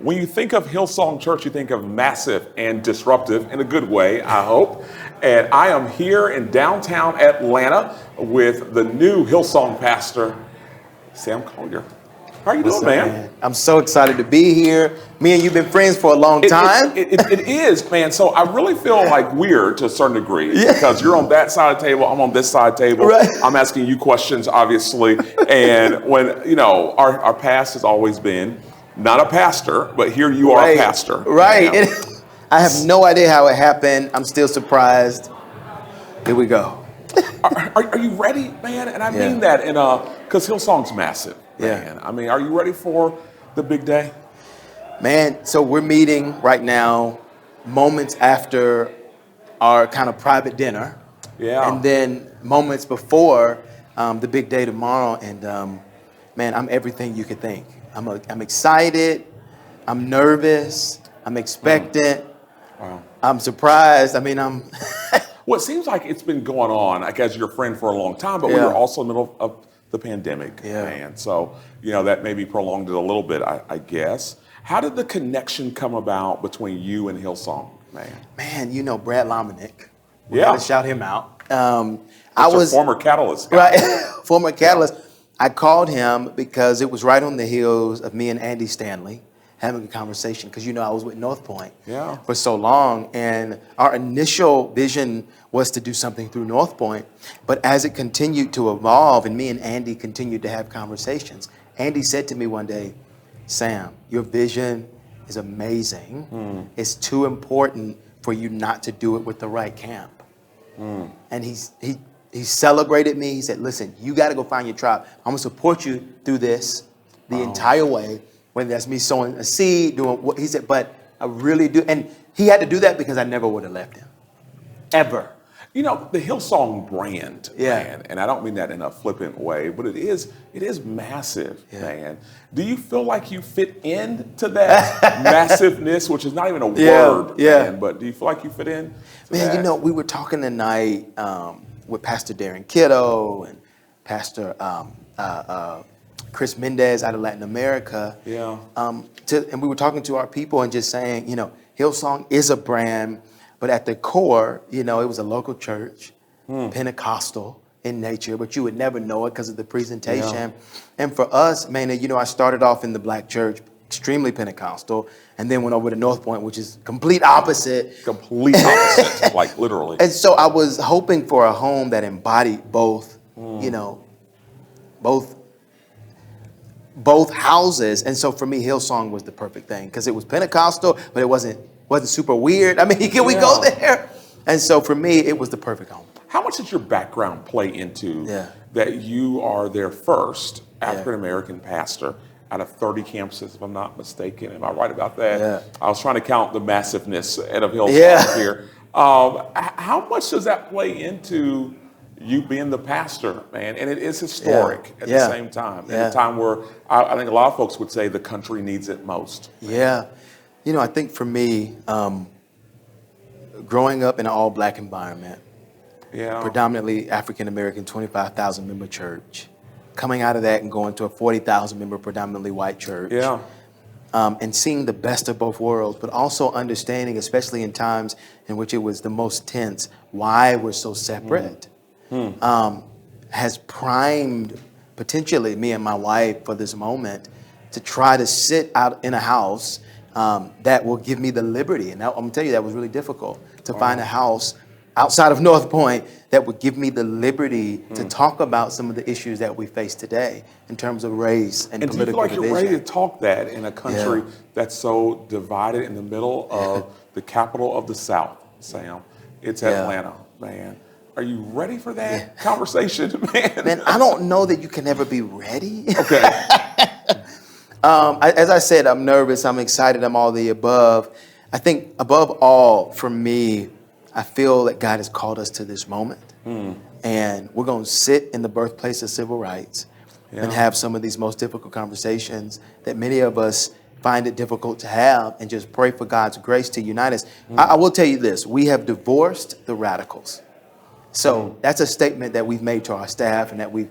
When you think of Hillsong Church, you think of massive and disruptive in a good way, I hope. And I am here in downtown Atlanta with the new Hillsong pastor, Sam Collier. How are you doing, man? I'm so excited to be here. Me and you've been friends for a long time. It is, man. So I really feel like weird to a certain degree because you're on that side of the table, I'm on this side of the table. Right. I'm asking you questions, obviously. And when, you know, our past has always been not a pastor, but here you are a pastor. Right. I have no idea how it happened. I'm still surprised. Here we go. Are you ready, man? And I mean that because Hillsong's massive, man. I mean, are you ready for the big day? Man, so we're meeting right now, moments after our kind of private dinner. Yeah. And then moments before the big day tomorrow. And man, I'm everything you could think. I'm excited. I'm nervous. I'm expectant. Wow. I'm surprised. I mean, I'm... Well, it seems like it's been going on, I guess, your friend for a long time, but we were also in the middle of the pandemic, man. So, you know, that maybe prolonged it a little bit, I guess. How did the connection come about between you and Hillsong, man? Man, you know, Brad Lomenick. We gotta shout him out. I was a former Catalyst guy. Right, former Catalyst. I called him because it was right on the heels of me and Andy Stanley having a conversation, because, you know, I was with North Point for so long, and our initial vision was to do something through North Point. But as it continued to evolve and me and Andy continued to have conversations, Andy said to me one day, Sam, your vision is amazing. It's too important for you not to do it with the right camp. And he celebrated me. He said, listen, you got to go find your tribe. I'm going to support you through this the entire way. Whether that's me sowing a seed, doing what he said, but I really do. And he had to do that because I never would have left him. Ever. You know, the Hillsong brand, man, and I don't mean that in a flippant way, but it is massive, man. Do you feel like you fit into that massiveness, which is not even a word, man, but do you feel like you fit in? Man, you know, we were talking tonight with Pastor Darren Kiddo and Pastor Chris Mendez out of Latin America. And we were talking to our people and just saying, you know, Hillsong is a brand, but at the core, you know, it was a local church, Pentecostal in nature, but you would never know it because of the presentation. And for us, man, you know, I started off in the black church, extremely Pentecostal, and then went over to North Point, which is complete opposite. Complete opposite, like literally. And so I was hoping for a home that embodied both, you know, both houses. And so for me, Hillsong was the perfect thing because it was Pentecostal, but it wasn't super weird. I mean, can we go there? And so for me, it was the perfect home. How much did your background play into that you are their first African-American pastor out of 30 campuses, if I'm not mistaken? Am I right about that? I was trying to count the massiveness of Hillsong here. How much does that play into you being the pastor, man? And it is historic at the same time. At a time where I think a lot of folks would say the country needs it most. You know, I think for me, growing up in an all-black environment, predominantly African-American, 25,000 member church, coming out of that and going to a 40,000 member, predominantly white church, and seeing the best of both worlds, but also understanding, especially in times in which it was the most tense, why we're so separate. Has primed potentially me and my wife for this moment to try to sit out in a house that will give me the liberty. And I'm gonna tell you, that was really difficult to find a house outside of North Point that would give me the liberty to talk about some of the issues that we face today in terms of race and political division. And do you feel like division. you're ready to talk that in a country that's so divided in the middle of the capital of the South, Sam? It's Atlanta, man. Are you ready for that conversation, man? Man, I don't know that you can ever be ready. Okay. As I said, I'm nervous, I'm excited, I'm all the above. I think above all, for me, I feel that God has called us to this moment. And we're going to sit in the birthplace of civil rights and have some of these most difficult conversations that many of us find it difficult to have, and just pray for God's grace to unite us. I will tell you this, we have divorced the radicals. So that's a statement that we've made to our staff and that we've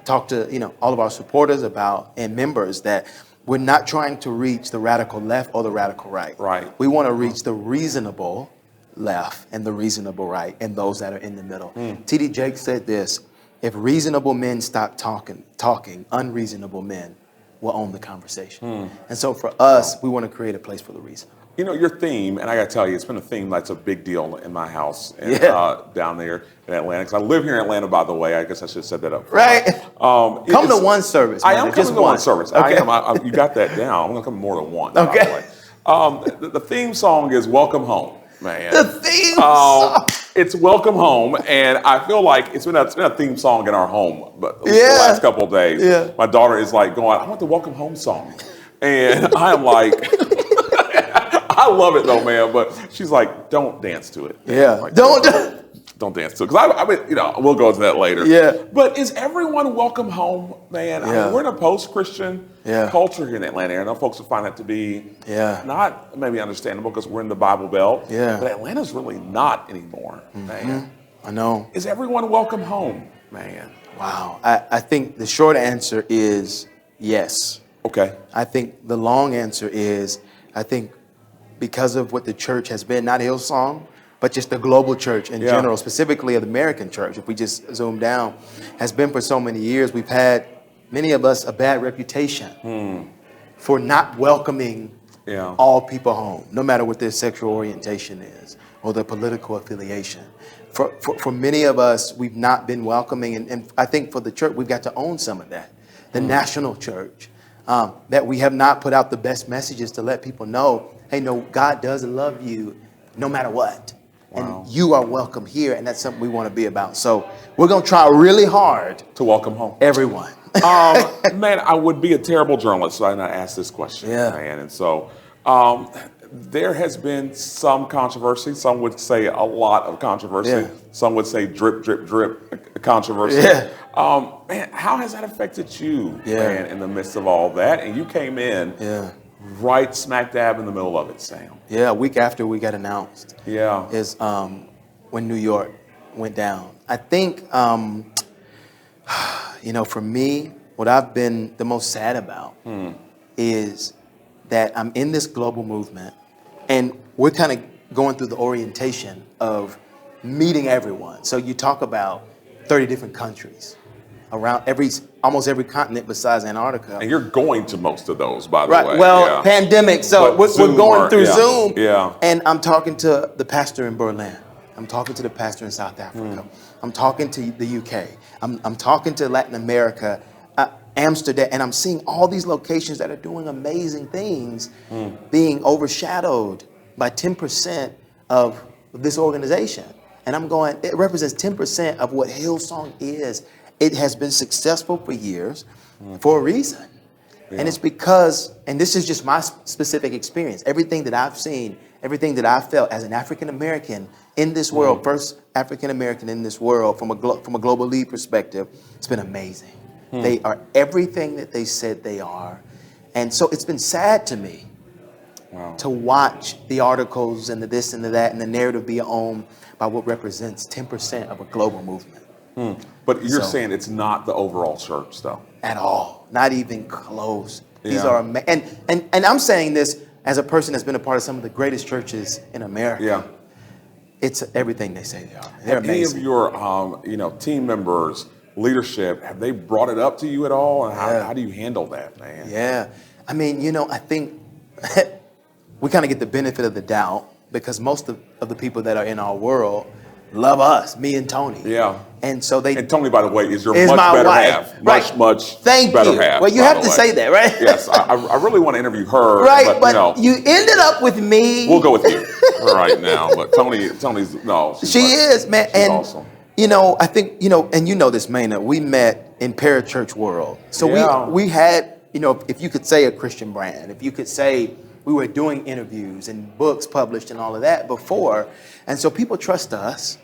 talked to, you know, all of our supporters about and members, that we're not trying to reach the radical left or the radical right. Right. We want to reach the reasonable left and the reasonable right and those that are in the middle. T.D. Jakes said this: if reasonable men stop talking, unreasonable men will own the conversation. And so for us, we want to create a place for the reasonable. You know, your theme, and I got to tell you, it's been a theme that's a big deal in my house and, down there in Atlanta. Because I live here in Atlanta, by the way. I guess I should have said that up front. Right. Come to one service. I am coming to one service. Okay. I am. You got that down. I'm going to come more than one. Okay. By the way. The theme song is Welcome Home, man. The theme song. It's Welcome Home, and I feel like it's been a theme song in our home. But the last couple of days, my daughter is like going, I want the Welcome Home song. And I'm like... I love it though, man. But she's like, don't dance to it. Yeah. Like, don't dance to it. Because I mean, you know, we'll go into that later. Yeah. But is everyone welcome home, man? Yeah. I mean, we're in a post-Christian culture here in Atlanta. And I know folks will find that to be not maybe understandable because we're in the Bible Belt. Yeah. But Atlanta's really not anymore, man. I know. Is everyone welcome home, man? Wow. I think the short answer is yes. Okay. I think the long answer is, I think because of what the church has been, not Hillsong, but just the global church in general, specifically the American church, if we just zoom down, has been for so many years. We've had, many of us, a bad reputation for not welcoming all people home, no matter what their sexual orientation is or their political affiliation. For many of us, we've not been welcoming, and I think for the church, we've got to own some of that. The national church, that we have not put out the best messages to let people know, hey, no, God does love you no matter what. Wow. And you are welcome here, and that's something we want to be about. So we're going to try really hard to welcome home everyone. Man, I would be a terrible journalist if I did not ask this question, man. And so there has been some controversy. Some would say a lot of controversy. Yeah. Some would say drip, drip, drip controversy. Yeah. Man, how has that affected you, man, in the midst of all that? And you came in right smack dab in the middle of it, Sam. Yeah, a week after we got announced. Yeah. Is when New York went down. I think, you know, for me, what I've been the most sad about is that I'm in this global movement, and we're kind of going through the orientation of meeting everyone. So you talk about 30 different countries around almost every continent besides Antarctica. And you're going to most of those, by the way. Well, pandemic, so we're going through Zoom. Yeah. And I'm talking to the pastor in Berlin. I'm talking to the pastor in South Africa. I'm talking to the UK. I'm talking to Latin America, Amsterdam, and I'm seeing all these locations that are doing amazing things being overshadowed by 10% of this organization. And I'm going, it represents 10% of what Hillsong is. It has been successful for years for a reason. Yeah. And it's because, and this is just my specific experience, everything that I've seen, everything that I've felt as an African-American in this world, first African-American in this world from a global lead perspective, it's been amazing. They are everything that they said they are. And so it's been sad to me to watch the articles and the this and the that and the narrative be owned by what represents 10% of a global movement. But you're saying it's not the overall church, though? At all. Not even close. These are, and I'm saying this as a person that's been a part of some of the greatest churches in America. Yeah. It's everything they say they are. They're amazing. Any of your, team members, leadership, have they brought it up to you at all? And how do you handle that, man? Yeah. I mean, I think we kind of get the benefit of the doubt because most of the people that are in our world love us, me and Tony. Yeah. And so and Tony, by the way, is your much better half. Much better half. Well, you have to say that, right? Yes. I really want to interview her. Right, but you ended up with me. We'll go with you right now. But Tony's, no. She is, man. She's awesome. I think, and you know this, Maynard, we met in parachurch world. So we had, if you could say a Christian brand, if you could say we were doing interviews and books published and all of that before. And so people trust us.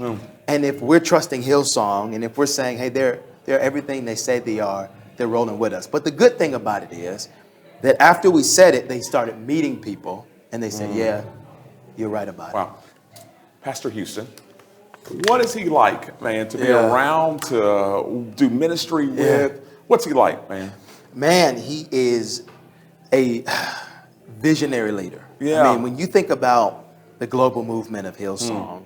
And if we're trusting Hillsong and if we're saying, hey, they're everything they say they are, they're rolling with us. But the good thing about it is that after we said it, they started meeting people and they said, yeah, you're right about it. Wow. Pastor Houston, what is he like, man, to be around, to do ministry with? What's he like, man? Man, he is a visionary leader. Yeah. I mean, when you think about the global movement of Hillsong,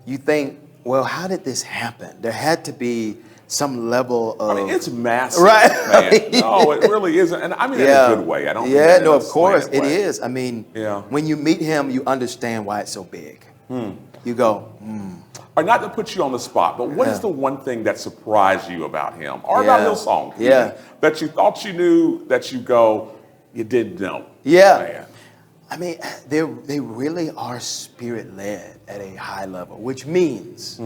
you think, well, how did this happen? There had to be some level of... I mean, it's massive, right? man. No, it really isn't. And I mean in a good way. I don't mean that in no, a of course, it way. is. I mean, when you meet him, you understand why it's so big. You go, Or not to put you on the spot, but what is the one thing that surprised you about him or about Hillsong? That you thought you knew, that you go, you didn't know. Man. I mean, they really are spirit-led at a high level, which means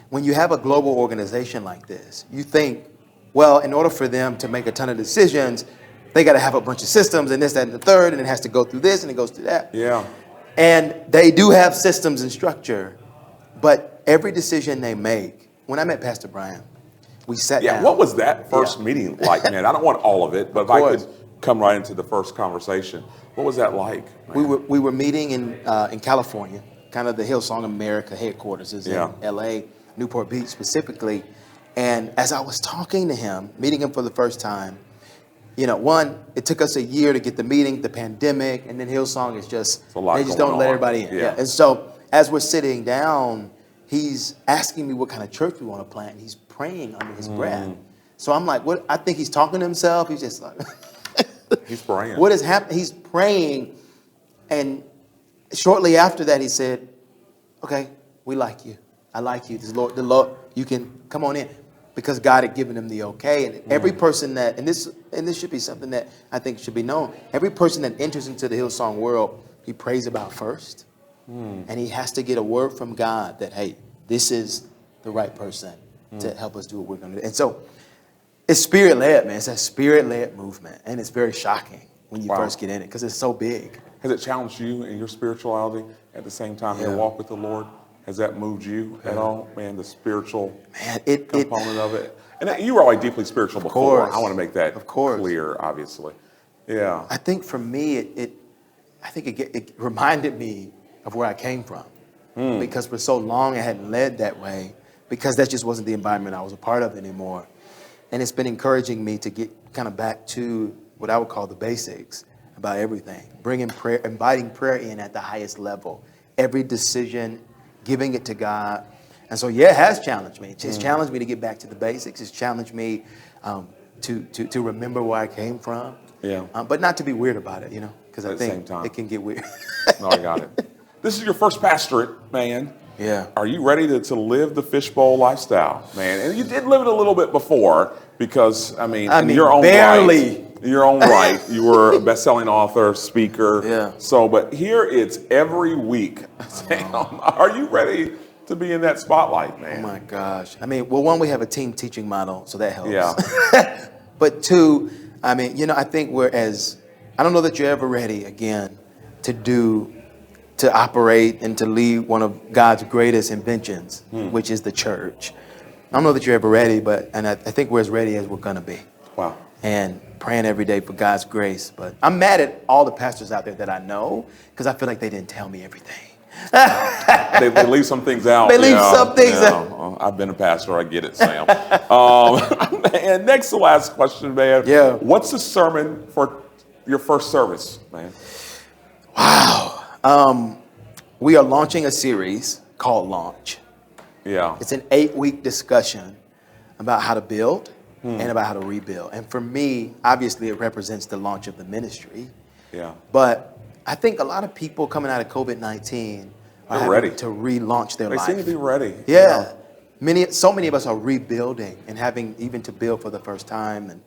when you have a global organization like this, you think, well, in order for them to make a ton of decisions, they got to have a bunch of systems and this, that, and the third, and it has to go through this and it goes through that. And they do have systems and structure, but every decision they make, when I met Pastor Brian, we sat down. What was that first meeting like, man? I don't want all of it, but if I could come right into the first conversation. What was that like? We were meeting in California, kind of the Hillsong America headquarters is in LA, Newport Beach specifically. And as I was talking to him, meeting him for the first time, one, it took us a year to get the meeting, the pandemic, and then Hillsong is just, they just don't let everybody in. And so as we're sitting down, he's asking me what kind of church we want to plant, and he's praying under his breath. So I'm like, what? I think he's talking to himself. He's just like... He's praying. What is happening? He's praying. And shortly after that, he said, okay, we like you. I like you. The Lord, you can come on in. Because God had given him the okay. And every person that, and this should be something that I think should be known. Every person that enters into the Hillsong world, he prays about first. And he has to get a word from God that, hey, this is the right person to help us do what we're going to do. And so, it's spirit-led, man. It's a spirit-led movement. And it's very shocking when you first get in it because it's so big. Has it challenged you in your spirituality at the same time, your walk with the Lord? Has that moved you at all, man, the spiritual component of it? And you were always deeply spiritual before. I want to make that clear, obviously. I think for me, it reminded me of where I came from. Because for so long I hadn't led that way because that just wasn't the environment I was a part of anymore. And it's been encouraging me to get kind of back to what I would call the basics about everything. Bringing prayer, inviting prayer in at the highest level. Every decision, giving it to God. And so, it has challenged me. It's challenged me to get back to the basics. It's challenged me to remember where I came from. But not to be weird about it, because I think it can get weird. No, I got it. This is your first pastorate, man. Are you ready to live the fishbowl lifestyle, man? And you did live it a little bit before because, I mean in your own barely. Right, in your own right, you were a best-selling author, speaker. So, but here it's every week. Are you ready to be in that spotlight, man? Oh my gosh. I mean, well, one, we have a team teaching model, so that helps. But two, I mean, I think I don't know that you're ever ready again to operate and to lead one of God's greatest inventions, which is the church. I don't know that you're ever ready, and I think we're as ready as we're going to be. Wow. And praying every day for God's grace. But I'm mad at all the pastors out there that I know because I feel like they didn't tell me everything. They leave some things out. They leave some things out. I've been a pastor. I get it, Sam. And next to last question, man. What's the sermon for your first service, man? Wow. We are launching a series called Launch. It's an 8-week discussion about how to build and about how to rebuild. And for me, obviously, it represents the launch of the ministry. But I think a lot of people coming out of COVID-19 are ready to relaunch their life. They seem to be ready. So many of us are rebuilding and having even to build for the first time. And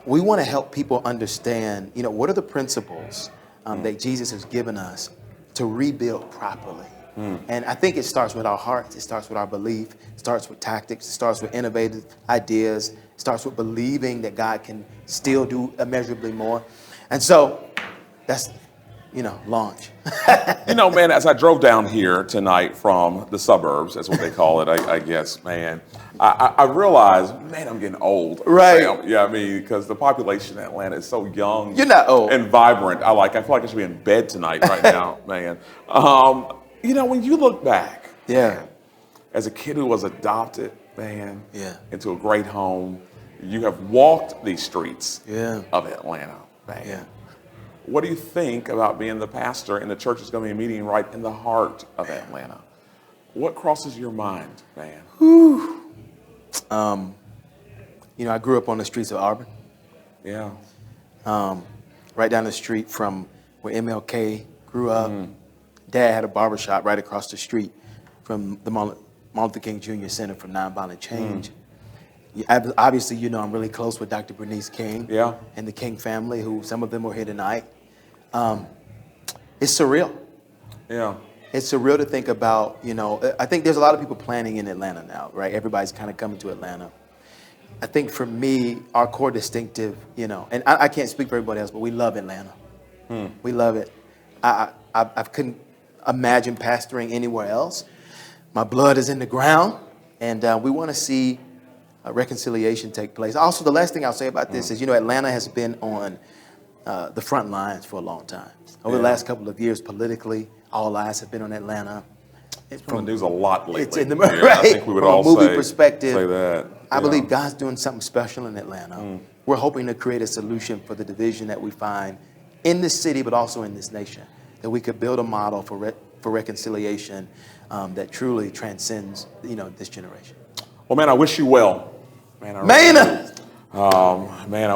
we want to help people understand, what are the principles that Jesus has given us to rebuild properly. And I think it starts with our hearts. It starts with our belief. It starts with tactics. It starts with innovative ideas. It starts with believing that God can still do immeasurably more. And so that's, launch. Man, as I drove down here tonight from the suburbs, that's what they call it, I guess, man, I realized, man, I'm getting old. Right. Sam. Because the population in Atlanta is so young. You're not old. And vibrant. I feel like I should be in bed tonight right now, man. When you look back, as a kid who was adopted, man, into a great home, you have walked these streets of Atlanta. man. Yeah. What do you think about being the pastor and the church is going to be meeting right in the heart of Atlanta? What crosses your mind, man? I grew up on the streets of Auburn. Yeah. Right down the street from where MLK grew up. Dad had a barbershop right across the street from the Martin Luther King Jr. Center for Nonviolent Change. Obviously, I'm really close with Dr. Bernice King and the King family, who some of them were here tonight. It's surreal. Yeah. It's surreal to think about, I think there's a lot of people planning in Atlanta now, right? Everybody's kind of coming to Atlanta. I think for me, our core distinctive, and I can't speak for everybody else, but we love Atlanta. We love it. I couldn't imagine pastoring anywhere else. My blood is in the ground, and we want to see reconciliation take place. Also, the last thing I'll say about this is, Atlanta has been on the front lines for a long time. Over the last couple of years, politically, all eyes have been on Atlanta. It's from the news a lot lately. It's in the right? I think we would from all a movie say perspective. that. I believe God's doing something special in Atlanta. We're hoping to create a solution for the division that we find in this city, but also in this nation. That we could build a model for reconciliation that truly transcends, this generation. Well, man, I wish you well. Man, I wish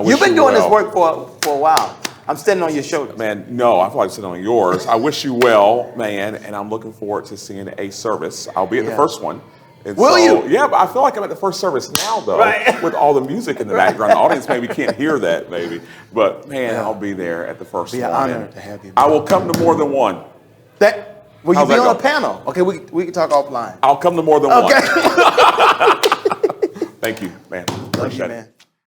you've been you doing well. this work for a while. I'm standing on your shoulders. Man, no, I feel like sitting on yours. I wish you well, man, and I'm looking forward to seeing a service. I'll be at the first one. And Will you? Yeah, but I feel like I'm at the first service now, though, with all the music in the background. The audience maybe can't hear that, maybe. But, man, I'll be there at the first one. Be an honor to have you. I will come to more than one. Will you be on a panel? Okay, we can talk offline. I'll come to more than one. Okay. Thank you, man. Appreciate it. Man.